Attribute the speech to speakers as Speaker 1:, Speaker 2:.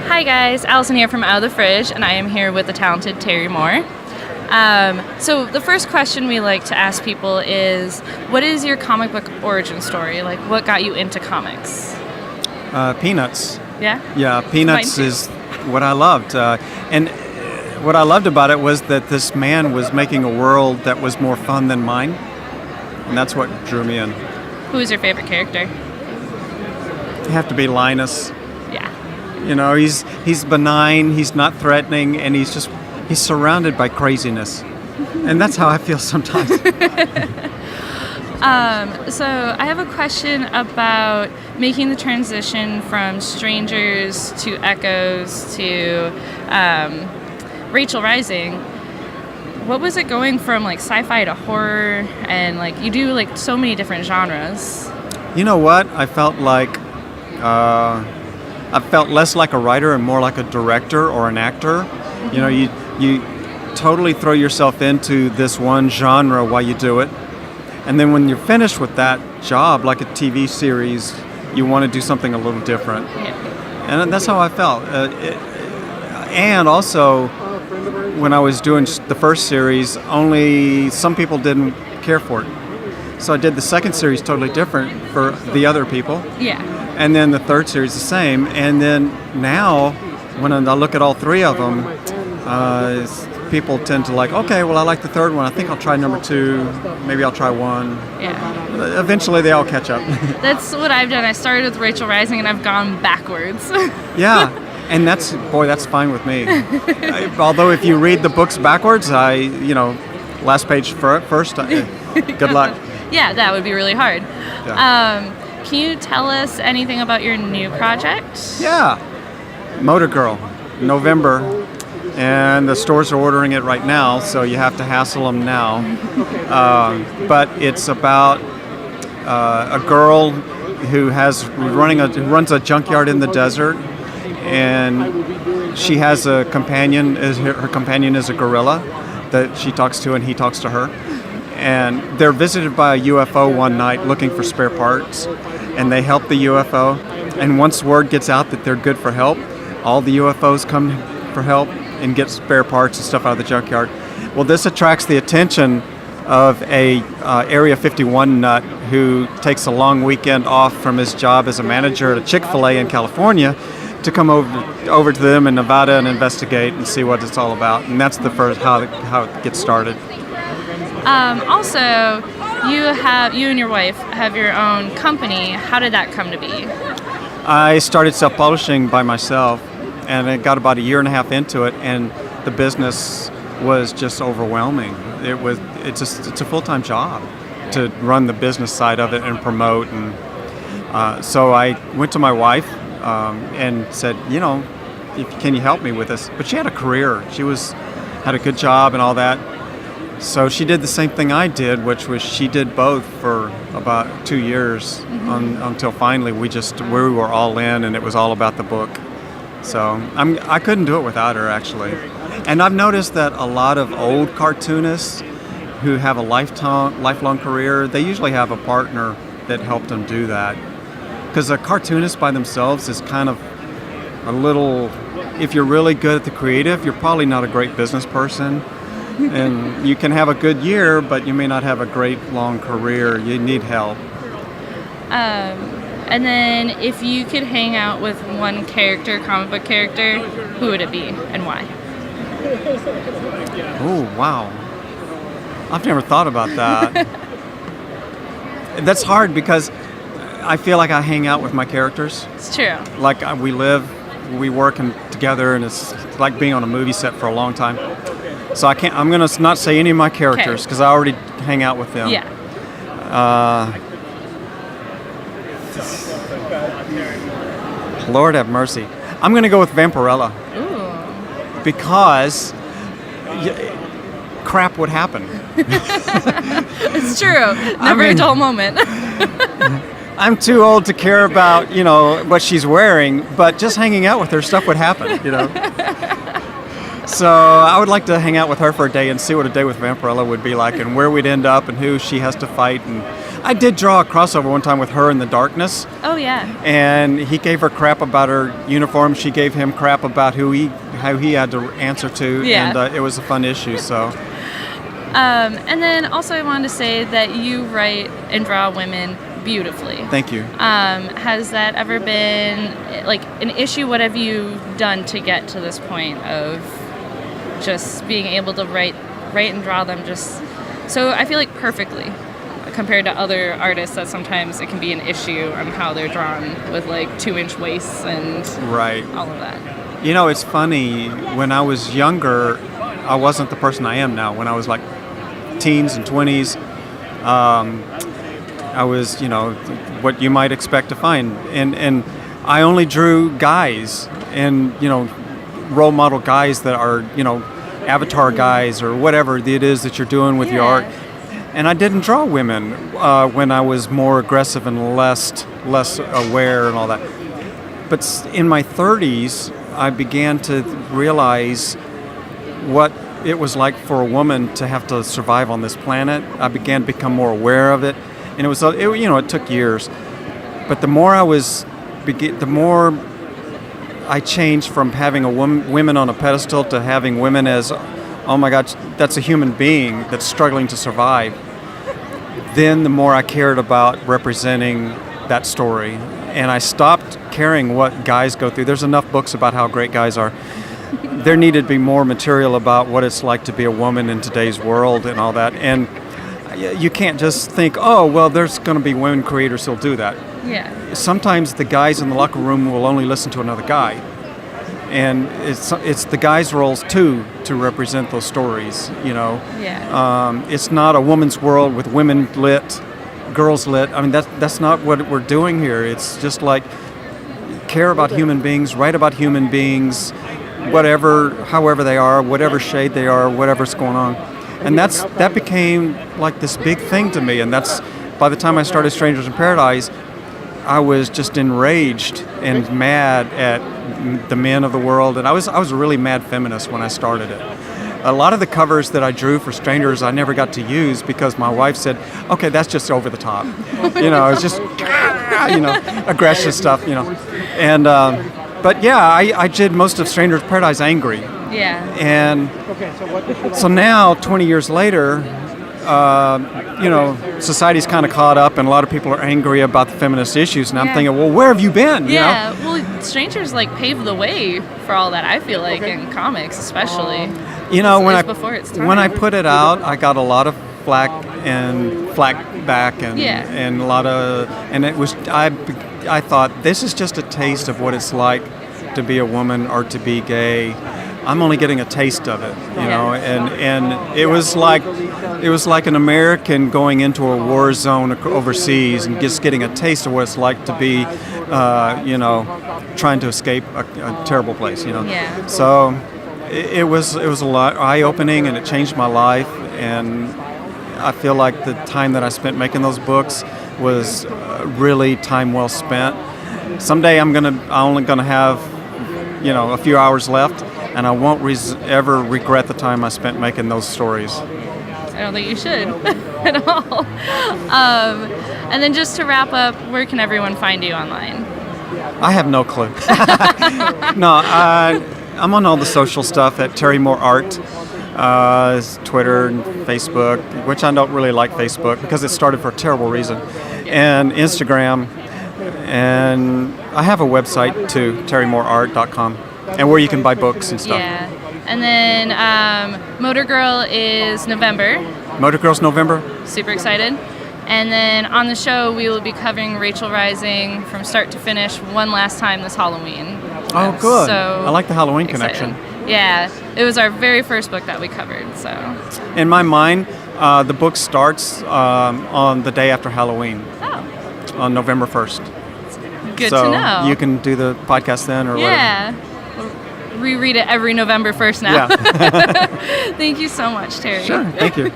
Speaker 1: Hi guys, Alison here from Out of the Fridge, and I am here with the talented Terry Moore. So the first question we like to ask people is, what is your comic book origin story? Like, what got you into comics?
Speaker 2: Peanuts.
Speaker 1: Yeah?
Speaker 2: Yeah, Peanuts is what I loved. And what I loved about it was that this man was making a world that was more fun than mine. And that's what drew me in.
Speaker 1: Who is your favorite character?
Speaker 2: You have to be Linus.
Speaker 1: Yeah.
Speaker 2: You know, he's benign, he's not threatening, and he's surrounded by craziness. And that's how I feel sometimes.
Speaker 1: So I have a question about making the transition from Strangers to Echoes to Rachel Rising. What was it going from like sci-fi to horror, and like you do like so many different genres?
Speaker 2: You know what? I felt like I felt less like a writer and more like a director or an actor. Mm-hmm. You know, you totally throw yourself into this one genre while you do it. And then when you're finished with that job, like a TV series, you want to do something a little different.
Speaker 1: Yeah.
Speaker 2: And that's how I felt. And also, when I was doing the first series, only some people didn't care for it. So I did the second series totally different for the other people.
Speaker 1: Yeah.
Speaker 2: And then the third series the same. And then now, when I look at all three of them, people tend to like, okay, well, I like the third one. I think I'll try number 2. Maybe I'll try 1.
Speaker 1: Yeah.
Speaker 2: Eventually, they all catch up.
Speaker 1: That's what I've done. I started with Rachel Rising, and I've gone backwards.
Speaker 2: Yeah. And that's fine with me. Although if you read the books backwards, last page first, good luck.
Speaker 1: Yeah, that would be really hard.
Speaker 2: Yeah.
Speaker 1: Can you tell us anything about your new project?
Speaker 2: Yeah. Motor Girl, November. And the stores are ordering it right now, so you have to hassle them now. But it's about a girl who runs a junkyard in the desert, and she has a companion. Her companion is a gorilla that she talks to, and he talks to her. And they're visited by a UFO one night looking for spare parts, and they help the UFO. And once word gets out that they're good for help, all the UFOs come for help and get spare parts and stuff out of the junkyard. Well, this attracts the attention of a Area 51 nut who takes a long weekend off from his job as a manager at a Chick-fil-A in California to come over to them in Nevada and investigate and see what it's all about. And that's the first how it gets started.
Speaker 1: Also, you and your wife have your own company. How did that come to be?
Speaker 2: I started self-publishing by myself, and I got about a year and a half into it, and the business was just overwhelming. It's a full-time job to run the business side of it and promote. And so I went to my wife and said, can you help me with this? But she had a career. She had a good job and all that. So she did the same thing I did, which was she did both for about 2 years until finally we were all in, and it was all about the book. So I couldn't do it without her, actually. And I've noticed that a lot of old cartoonists who have a lifelong career, they usually have a partner that helped them do that. Because a cartoonist by themselves is kind of a little, if you're really good at the creative, you're probably not a great business person. And you can have a good year, but you may not have a great long career. You need help.
Speaker 1: And then if you could hang out with one comic book character, who would it be and why?
Speaker 2: Oh, wow. I've never thought about that. That's hard because I feel like I hang out with my characters.
Speaker 1: It's true.
Speaker 2: Like we work together, and it's like being on a movie set for a long time. So I'm going to not say any of my characters because I already hang out with them.
Speaker 1: Yeah.
Speaker 2: Lord have mercy. I'm going to go with Vampirella.
Speaker 1: Ooh.
Speaker 2: Because crap would happen.
Speaker 1: It's true. Never a dull moment.
Speaker 2: I'm too old to care about, what she's wearing, but just hanging out with her, stuff would happen, So I would like to hang out with her for a day and see what a day with Vampirella would be like and where we'd end up and who she has to fight. And I did draw a crossover one time with Her in the Darkness.
Speaker 1: Oh, yeah.
Speaker 2: And he gave her crap about her uniform. She gave him crap about how he had to answer to.
Speaker 1: Yeah.
Speaker 2: And it was a fun issue, so.
Speaker 1: And then also I wanted to say that you write and draw women beautifully.
Speaker 2: Thank you.
Speaker 1: Has that ever been like an issue? What have you done to get to this point of just being able to write and draw them just so I feel like perfectly compared to other artists that sometimes it can be an issue on how they're drawn with like 2-inch waists and
Speaker 2: right.
Speaker 1: all of that.
Speaker 2: You know, it's funny, when I was younger, I wasn't the person I am now. When I was like teens and 20s, I was, what you might expect to find. And I only drew guys and, role model guys that are, avatar guys or whatever it is that you're doing with your art. And I didn't draw women when I was more aggressive and less aware and all that. But in my 30s, I began to realize what it was like for a woman to have to survive on this planet. I began to become more aware of it. And it took years. But the more I changed from having women on a pedestal to having women as, oh my God, that's a human being that's struggling to survive. Then the more I cared about representing that story. And I stopped caring what guys go through. There's enough books about how great guys are. There needed to be more material about what it's like to be a woman in today's world and all that. And you can't just think, oh, well, there's going to be women creators who'll do that.
Speaker 1: Yeah.
Speaker 2: Sometimes the guys in the locker room will only listen to another guy. And it's the guys' roles, too, to represent those stories,
Speaker 1: Yeah.
Speaker 2: It's not a woman's world with women lit, girls lit. I mean, that's not what we're doing here. It's just like care about human beings, write about human beings, however they are, whatever shade they are, whatever's going on. And that became like this big thing to me. And that's, by the time I started Strangers in Paradise, I was just enraged and mad at the men of the world. And I was a really mad feminist when I started it. A lot of the covers that I drew for Strangers I never got to use because my wife said, okay, that's just over the top. It's just, aggression stuff, And, but yeah, I did most of Strangers in Paradise angry.
Speaker 1: Yeah.
Speaker 2: And so now, 20 years later, society's kind of caught up, and a lot of people are angry about the feminist issues. And I'm thinking, well, where have you been?
Speaker 1: Yeah. Well, Strangers paved the way for all that. I feel like in comics, especially. When I put it out, I got a lot of flack back, and a lot of, and it was I thought this is just a taste of what it's like to be a woman or to be gay. I'm only getting a taste of it, and it was like an American going into a war zone overseas and just getting a taste of what it's like to be, trying to escape a terrible place, Yeah.
Speaker 2: So it was a lot eye-opening, and it changed my life, and I feel like the time that I spent making those books was really time well spent. Someday I'm only gonna have, a few hours left. And I won't ever regret the time I spent making those stories.
Speaker 1: I don't think you should at all. And then just to wrap up, where can everyone find you online?
Speaker 2: I have no clue. No, I'm on all the social stuff at Terry Moore Art, Twitter and Facebook, which I don't really like Facebook because it started for a terrible reason, and Instagram. And I have a website too, terrymooreart.com. And where you can buy books and stuff.
Speaker 1: Yeah. And then Motor Girl is November.
Speaker 2: Motor Girl's November.
Speaker 1: Super excited. And then on the show, we will be covering Rachel Rising from start to finish one last time this Halloween.
Speaker 2: Oh, good.
Speaker 1: So
Speaker 2: I like the Halloween
Speaker 1: excited.
Speaker 2: connection.
Speaker 1: Yeah. It was our very first book that we covered, so.
Speaker 2: In my mind, the book starts on the day after Halloween.
Speaker 1: Oh.
Speaker 2: On November 1st.
Speaker 1: Good to know.
Speaker 2: So you can do the podcast then or whatever.
Speaker 1: Yeah. Reread it every November 1st now.
Speaker 2: Yeah.
Speaker 1: Thank you so much, Terry.
Speaker 2: Sure, thank you.